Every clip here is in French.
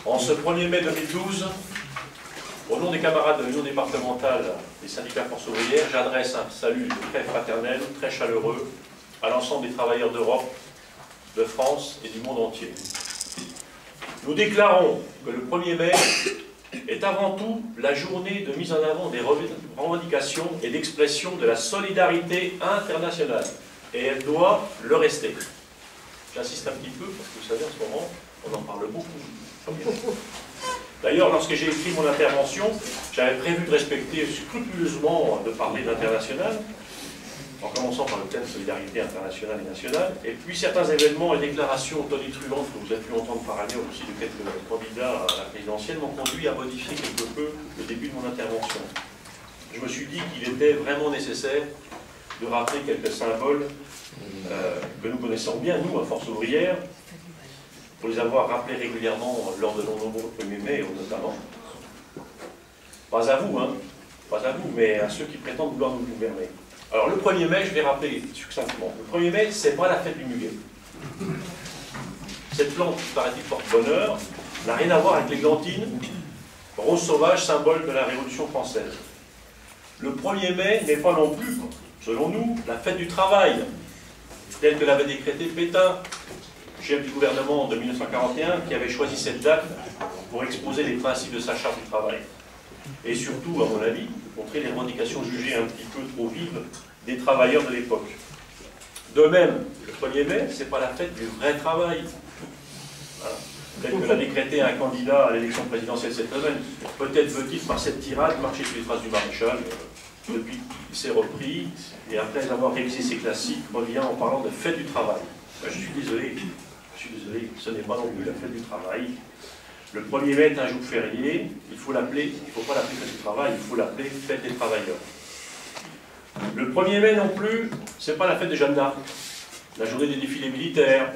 En ce 1er mai 2012, au nom des camarades de l'Union départementale des syndicats Force ouvrière, j'adresse un salut très fraternel, très chaleureux à l'ensemble des travailleurs d'Europe, de France et du monde entier. Nous déclarons que le 1er mai est avant tout la journée de mise en avant des revendications et d'expression de la solidarité internationale. Et elle doit le rester. J'insiste un petit peu parce que vous savez, en ce moment, on en parle beaucoup. D'ailleurs, lorsque j'ai écrit mon intervention, j'avais prévu de respecter scrupuleusement de parler d'international, en commençant par le thème solidarité internationale et nationale, et puis certains événements et déclarations tonitruantes que vous avez pu entendre par ailleurs aussi de quelques candidats à la présidentielle m'ont conduit à modifier quelque peu le début de mon intervention. Je me suis dit qu'il était vraiment nécessaire de rappeler quelques symboles que nous connaissons bien, nous, à Force ouvrière, pour les avoir rappelés régulièrement lors de nos nombreux 1er mai, notamment. Pas à vous, pas à vous, mais à ceux qui prétendent vouloir nous gouverner. Alors, le 1er mai, je vais rappeler succinctement. Le 1er mai, c'est pas la fête du muguet. Cette plante, qui paraît-il porte-bonheur, n'a rien à voir avec l'églantine, rose sauvage, symbole de la Révolution française. Le 1er mai n'est pas non plus, selon nous, la fête du travail, telle que l'avait décrété Pétain, chef du gouvernement de 1941, qui avait choisi cette date pour exposer les principes de sa charte du travail. Et surtout, à mon avis, montrer les revendications jugées un petit peu trop vives des travailleurs de l'époque. De même, le 1er mai, ce n'est pas la fête du vrai travail. Voilà. Tel que l'a décrété un candidat à l'élection présidentielle cette semaine. Peut-être veut-il, par cette tirade, marcher sur les traces du maréchal, depuis qu'il s'est repris, et après avoir révisé ses classiques, revient en parlant de fête du travail. Ben, je suis désolé, ce n'est pas non plus la fête du travail. Le 1er mai est un jour férié, il ne faut pas l'appeler fête du travail, il faut l'appeler fête des travailleurs. Le 1er mai non plus, ce n'est pas la fête de Jeanne d'Arc, la journée des défilés militaires,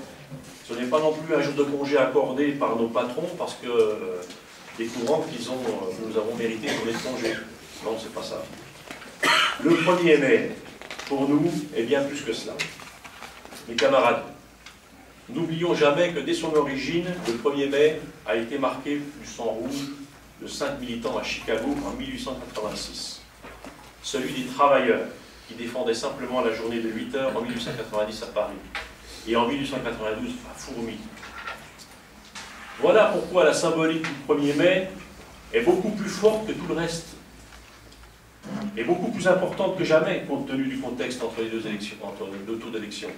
ce n'est pas non plus un jour de congé accordé par nos patrons parce que des courants que nous avons mérité pour les congés. Non, c'est pas ça. Le 1er mai, pour nous, est bien plus que cela. Mes camarades, n'oublions jamais que dès son origine, le 1er mai a été marqué du sang rouge de 5 militants à Chicago en 1886. Celui des travailleurs qui défendaient simplement la journée de 8 heures en 1890 à Paris et en 1892 à Fourmi. Voilà pourquoi la symbolique du 1er mai est beaucoup plus forte que tout le reste et beaucoup plus importante que jamais compte tenu du contexte entre les deux tours d'élection.